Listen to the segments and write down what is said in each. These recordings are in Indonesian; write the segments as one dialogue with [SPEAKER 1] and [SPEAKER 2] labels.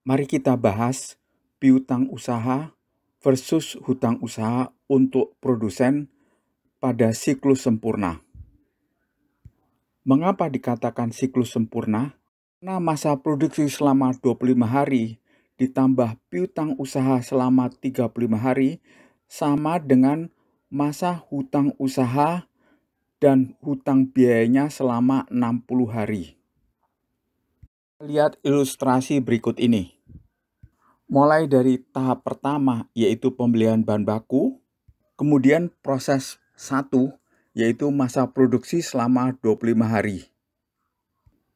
[SPEAKER 1] Mari kita bahas piutang usaha versus hutang usaha untuk produsen pada siklus sempurna. Mengapa dikatakan siklus sempurna? Karena masa produksi selama 25 hari ditambah piutang usaha selama 35 hari sama dengan masa hutang usaha dan hutang biayanya selama 60 hari. Lihat ilustrasi berikut ini. Mulai dari tahap pertama yaitu pembelian bahan baku, kemudian proses 1 yaitu masa produksi selama 25 hari.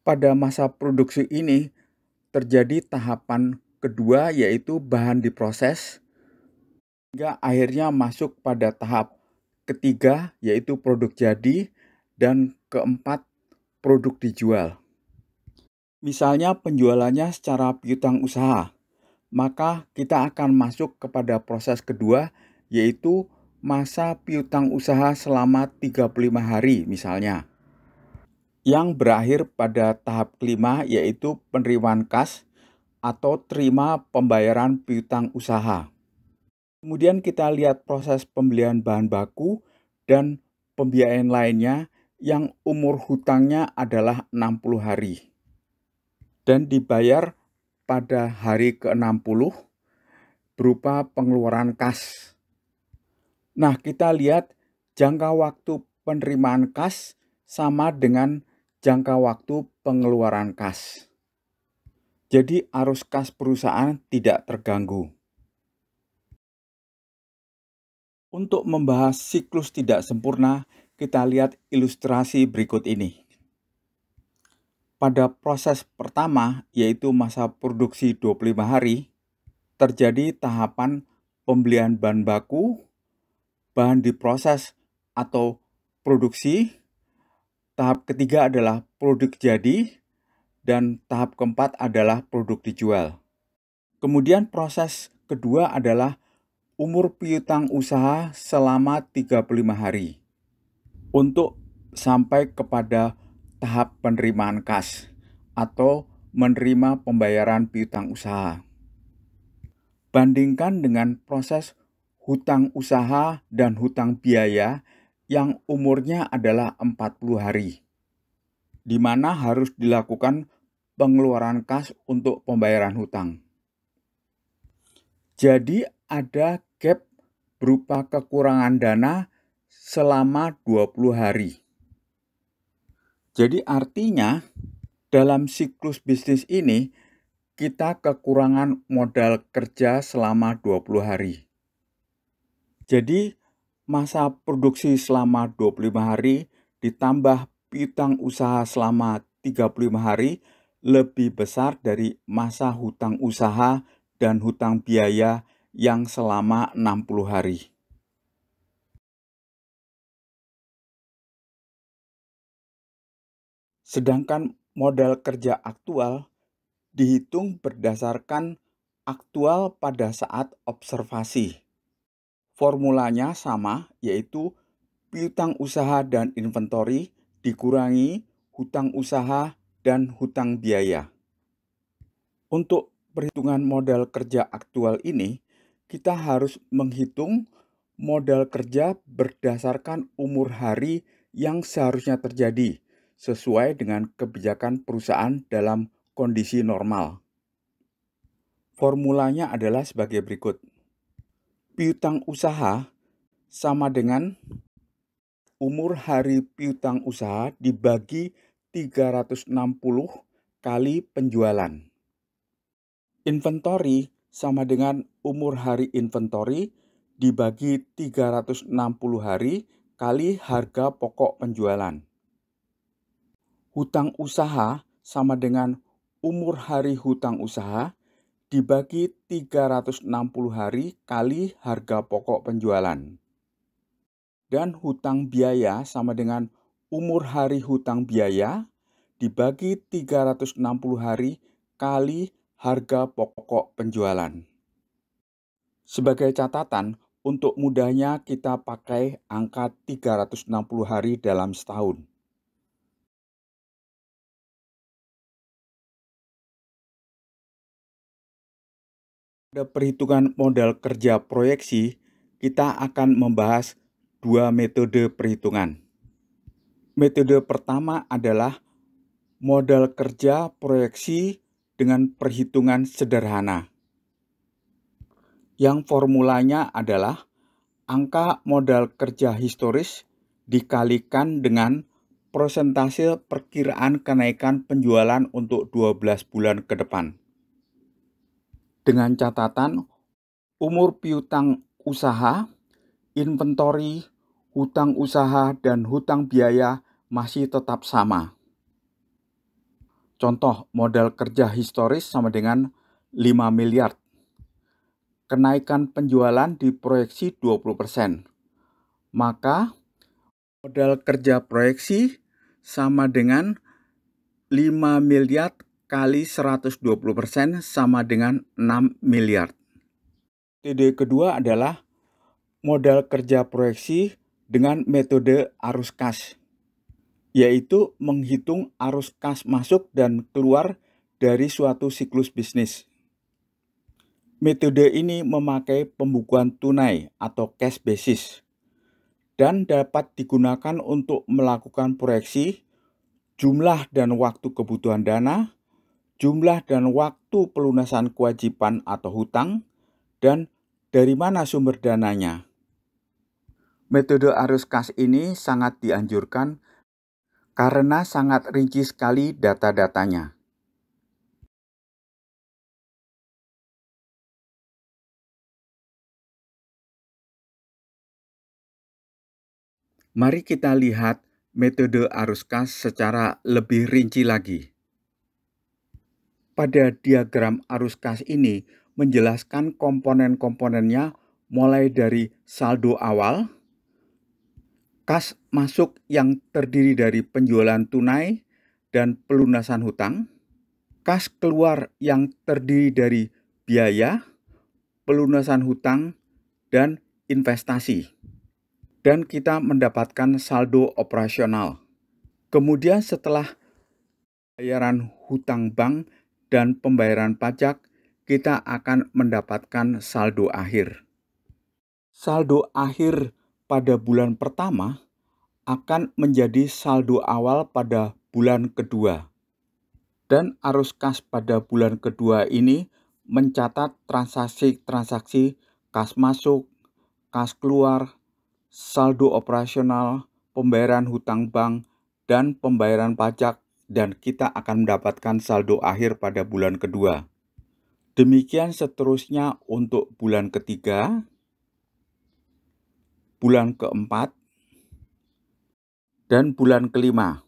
[SPEAKER 1] Pada masa produksi ini terjadi tahapan kedua yaitu bahan diproses hingga akhirnya masuk pada tahap ketiga yaitu produk jadi dan keempat produk dijual. Misalnya penjualannya secara piutang usaha, maka kita akan masuk kepada proses kedua yaitu masa piutang usaha selama 35 hari misalnya, yang berakhir pada tahap kelima yaitu penerimaan kas atau terima pembayaran piutang usaha. Kemudian kita lihat proses pembelian bahan baku dan pembiayaan lainnya yang umur hutangnya adalah 60 hari dan dibayar pada hari ke-60 berupa pengeluaran kas. Nah, kita lihat jangka waktu penerimaan kas sama dengan jangka waktu pengeluaran kas. Jadi arus kas perusahaan tidak terganggu. Untuk membahas siklus tidak sempurna, kita lihat ilustrasi berikut ini. Pada proses pertama, yaitu masa produksi 25 hari, terjadi tahapan pembelian bahan baku, bahan diproses atau produksi, tahap ketiga adalah produk jadi, dan tahap keempat adalah produk dijual. Kemudian proses kedua adalah umur piutang usaha selama 35 hari untuk sampai kepada tahap penerimaan kas atau menerima pembayaran piutang usaha. Bandingkan dengan proses hutang usaha dan hutang biaya yang umurnya adalah 40 hari, di mana harus dilakukan pengeluaran kas untuk pembayaran hutang. Jadi ada gap berupa kekurangan dana selama 20 hari. Jadi artinya dalam siklus bisnis ini kita kekurangan modal kerja selama 20 hari. Jadi masa produksi selama 25 hari ditambah piutang usaha selama 35 hari lebih besar dari masa hutang usaha dan hutang biaya yang selama 60 hari. Sedangkan modal kerja aktual dihitung berdasarkan aktual pada saat observasi. Formulanya sama, yaitu piutang usaha dan inventory dikurangi hutang usaha dan hutang biaya. Untuk perhitungan modal kerja aktual ini, kita harus menghitung modal kerja berdasarkan umur hari yang seharusnya terjadi sesuai dengan kebijakan perusahaan dalam kondisi normal. Formulanya adalah sebagai berikut. Piutang usaha sama dengan umur hari piutang usaha dibagi 360 kali penjualan. Inventory sama dengan umur hari inventory dibagi 360 hari kali harga pokok penjualan. Hutang usaha sama dengan umur hari hutang usaha dibagi 360 hari kali harga pokok penjualan. Dan hutang biaya sama dengan umur hari hutang biaya dibagi 360 hari kali harga pokok penjualan. Sebagai catatan, untuk mudahnya kita pakai angka 360 hari dalam setahun. Pada perhitungan modal kerja proyeksi, kita akan membahas dua metode perhitungan. Metode pertama adalah modal kerja proyeksi dengan perhitungan sederhana, yang formulanya adalah angka modal kerja historis dikalikan dengan persentase perkiraan kenaikan penjualan untuk 12 bulan ke depan. Dengan catatan, umur piutang usaha, inventory, hutang usaha, dan hutang biaya masih tetap sama. Contoh, modal kerja historis sama dengan 5 miliar. Kenaikan penjualan diproyeksi 20%. Maka, modal kerja proyeksi sama dengan 5 miliar kali 120% sama dengan 6 miliar. Metode kedua adalah modal kerja proyeksi dengan metode arus kas, yaitu menghitung arus kas masuk dan keluar dari suatu siklus bisnis. Metode ini memakai pembukuan tunai atau cash basis dan dapat digunakan untuk melakukan proyeksi jumlah dan waktu kebutuhan dana, jumlah dan waktu pelunasan kewajiban atau hutang, dan dari mana sumber dananya. Metode arus kas ini sangat dianjurkan karena sangat rinci sekali data-datanya. Mari kita lihat metode arus kas secara lebih rinci lagi. Pada diagram arus kas ini menjelaskan komponen-komponennya mulai dari saldo awal, kas masuk yang terdiri dari penjualan tunai dan pelunasan hutang, kas keluar yang terdiri dari biaya, pelunasan hutang, dan investasi. Dan kita mendapatkan saldo operasional. Kemudian setelah bayaran hutang bank dan pembayaran pajak, kita akan mendapatkan saldo akhir. Saldo akhir pada bulan pertama akan menjadi saldo awal pada bulan kedua. Dan arus kas pada bulan kedua ini mencatat transaksi-transaksi kas masuk, kas keluar, saldo operasional, pembayaran hutang bank, dan pembayaran pajak, dan kita akan mendapatkan saldo akhir pada bulan kedua. Demikian seterusnya untuk bulan ketiga, bulan keempat, dan bulan kelima.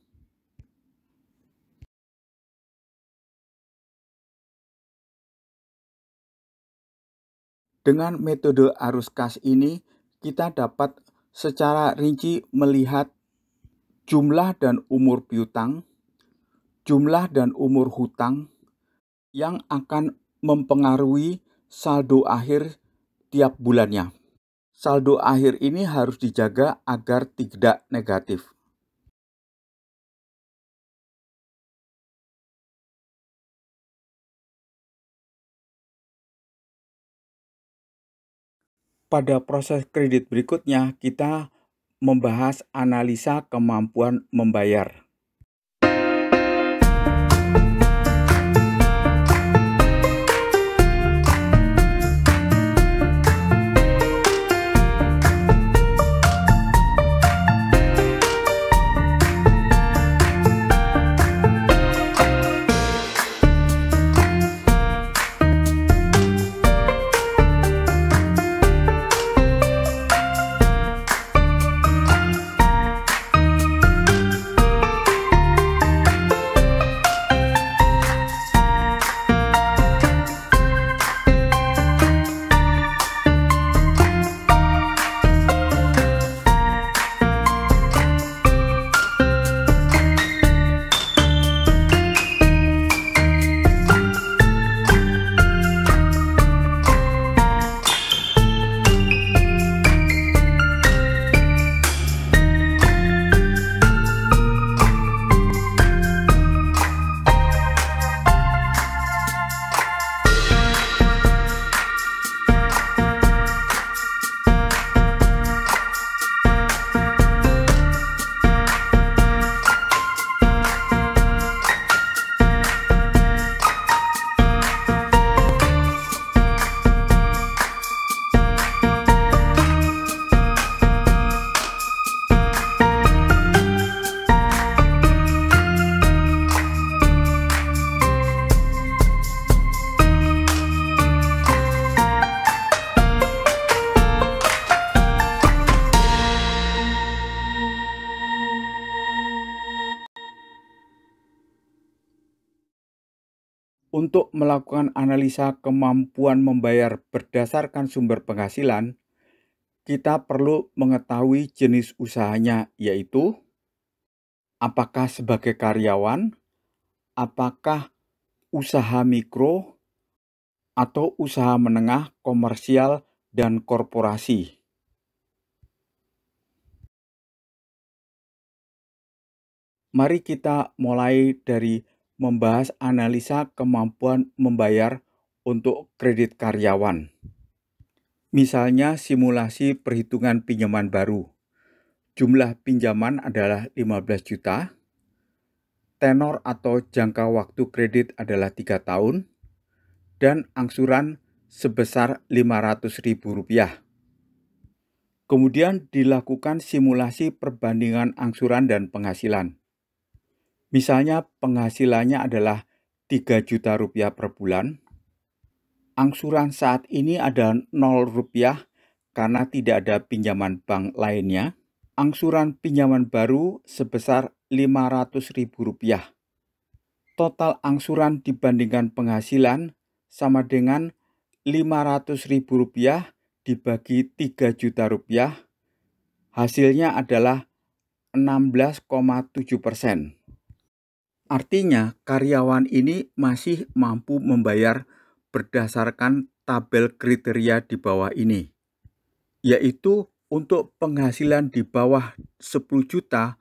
[SPEAKER 1] Dengan metode arus kas ini, kita dapat secara rinci melihat jumlah dan umur piutang, jumlah dan umur hutang yang akan mempengaruhi saldo akhir tiap bulannya. Saldo akhir ini harus dijaga agar tidak negatif. Pada proses kredit berikutnya, kita membahas analisa kemampuan membayar. Untuk melakukan analisa kemampuan membayar berdasarkan sumber penghasilan, kita perlu mengetahui jenis usahanya, yaitu apakah sebagai karyawan, apakah usaha mikro, atau usaha menengah, komersial, dan korporasi. Mari kita mulai dari membahas analisa kemampuan membayar untuk kredit karyawan. Misalnya simulasi perhitungan pinjaman baru. Jumlah pinjaman adalah 15 juta, tenor atau jangka waktu kredit adalah 3 tahun, dan angsuran sebesar Rp500.000. Kemudian dilakukan simulasi perbandingan angsuran dan penghasilan. Misalnya penghasilannya adalah Rp3 juta per bulan. Angsuran saat ini ada Rp0 karena tidak ada pinjaman bank lainnya. Angsuran pinjaman baru sebesar Rp500.000. Total angsuran dibandingkan penghasilan sama dengan Rp500.000 dibagi Rp3 juta. Hasilnya adalah 16,7%. Artinya, karyawan ini masih mampu membayar berdasarkan tabel kriteria di bawah ini, yaitu untuk penghasilan di bawah 10 juta,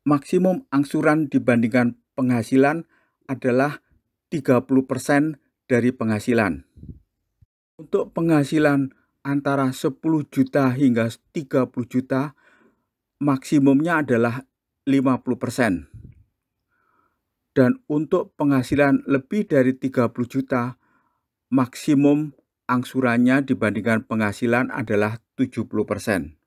[SPEAKER 1] maksimum angsuran dibandingkan penghasilan adalah 30% dari penghasilan. Untuk penghasilan antara 10 juta hingga 30 juta, maksimumnya adalah 50%. Dan untuk penghasilan lebih dari 30 juta, maksimum angsurannya dibandingkan penghasilan adalah 70%.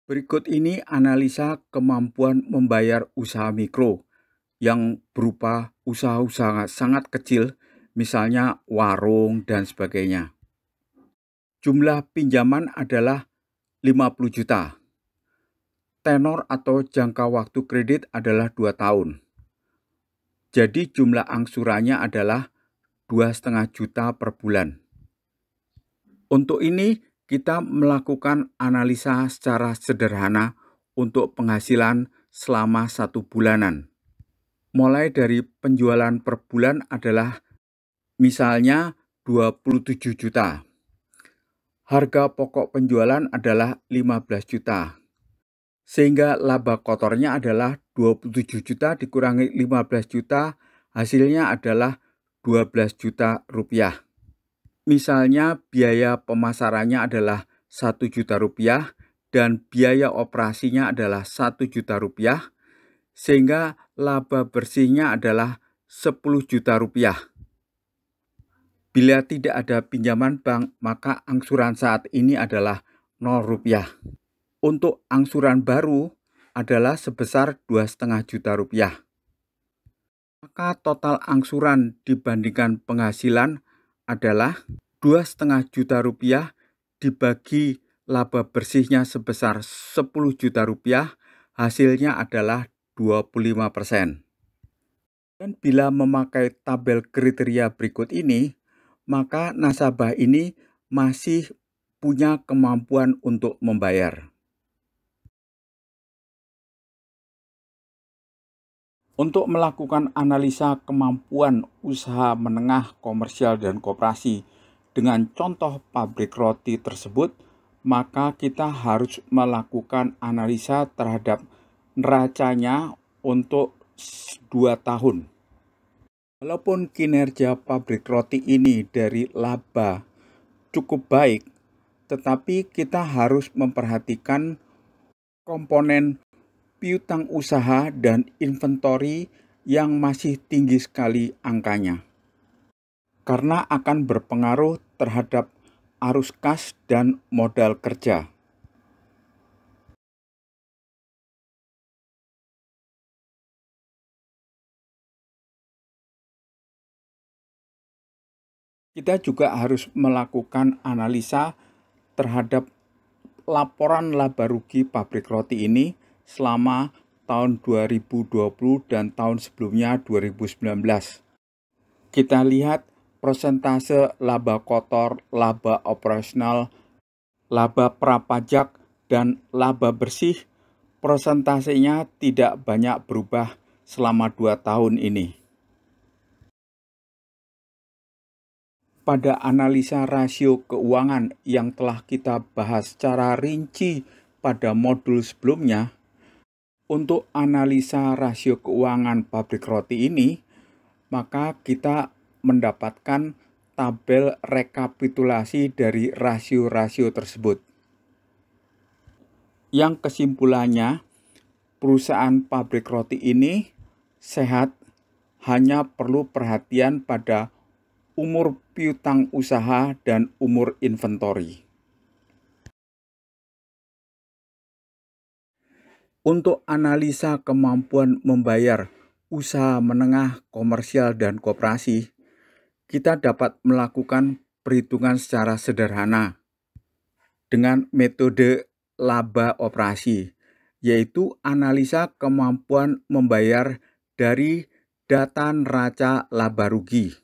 [SPEAKER 1] Berikut ini analisa kemampuan membayar usaha mikro yang berupa usaha-usaha sangat kecil, misalnya warung dan sebagainya. Jumlah pinjaman adalah 50 juta. Tenor atau jangka waktu kredit adalah 2 tahun. Jadi jumlah angsurannya adalah 2,5 juta per bulan. Untuk ini kita melakukan analisa secara sederhana untuk penghasilan selama 1 bulanan. Mulai dari penjualan per bulan adalah misalnya 27 juta. Harga pokok penjualan adalah 15 juta. Sehingga laba kotornya adalah 27 juta dikurangi 15 juta, hasilnya adalah 12 juta rupiah. Misalnya biaya pemasarannya adalah 1 juta rupiah dan biaya operasinya adalah 1 juta rupiah, sehingga laba bersihnya adalah 10 juta rupiah. Bila tidak ada pinjaman bank, maka angsuran saat ini adalah 0 rupiah. Untuk angsuran baru adalah sebesar 2,5 juta rupiah. Maka total angsuran dibandingkan penghasilan adalah 2,5 juta rupiah dibagi laba bersihnya sebesar 10 juta rupiah, hasilnya adalah 25%. Dan bila memakai tabel kriteria berikut ini, maka nasabah ini masih punya kemampuan untuk membayar. Untuk melakukan analisa kemampuan usaha menengah, komersial, dan koperasi dengan contoh pabrik roti tersebut, maka kita harus melakukan analisa terhadap neracanya untuk 2 tahun. Walaupun kinerja pabrik roti ini dari laba cukup baik, tetapi kita harus memperhatikan komponen piutang usaha dan inventory yang masih tinggi sekali angkanya, karena akan berpengaruh terhadap arus kas dan modal kerja. Kita juga harus melakukan analisa terhadap laporan laba rugi pabrik roti ini selama tahun 2020 dan tahun sebelumnya 2019. Kita lihat persentase laba kotor, laba operasional, laba prapajak, dan laba bersih. Persentasenya tidak banyak berubah selama 2 tahun ini. Pada analisa rasio keuangan yang telah kita bahas secara rinci pada modul sebelumnya, untuk analisa rasio keuangan pabrik roti ini, maka kita mendapatkan tabel rekapitulasi dari rasio-rasio tersebut. Yang kesimpulannya, perusahaan pabrik roti ini sehat, hanya perlu perhatian pada umur piutang usaha dan umur inventory. Untuk analisa kemampuan membayar usaha menengah, komersial, dan koperasi, kita dapat melakukan perhitungan secara sederhana dengan metode laba operasi, yaitu analisa kemampuan membayar dari data neraca laba rugi,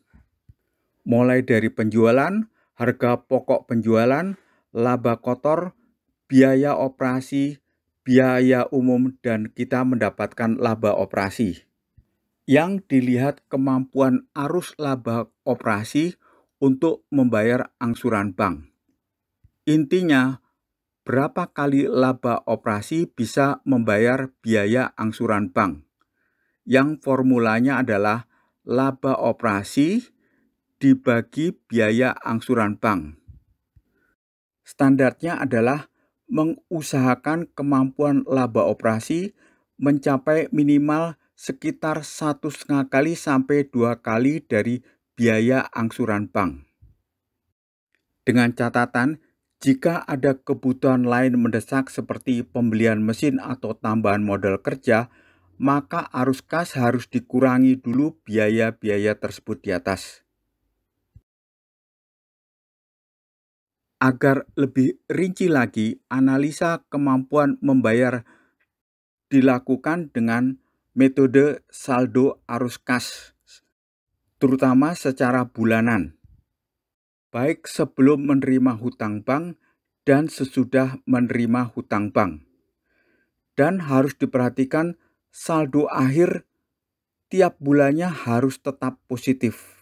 [SPEAKER 1] mulai dari penjualan, harga pokok penjualan, laba kotor, biaya operasi, biaya umum, dan kita mendapatkan laba operasi. Yang dilihat kemampuan arus laba operasi untuk membayar angsuran bank. Intinya, berapa kali laba operasi bisa membayar biaya angsuran bank? Yang formulanya adalah laba operasi dibagi biaya angsuran bank. Standarnya adalah mengusahakan kemampuan laba operasi mencapai minimal sekitar 1,5 kali sampai 2 kali dari biaya angsuran bank. Dengan catatan, jika ada kebutuhan lain mendesak seperti pembelian mesin atau tambahan modal kerja, maka arus kas harus dikurangi dulu biaya-biaya tersebut di atas. Agar lebih rinci lagi, analisa kemampuan membayar dilakukan dengan metode saldo arus kas, terutama secara bulanan, baik sebelum menerima hutang bank dan sesudah menerima hutang bank. Dan harus diperhatikan saldo akhir tiap bulannya harus tetap positif.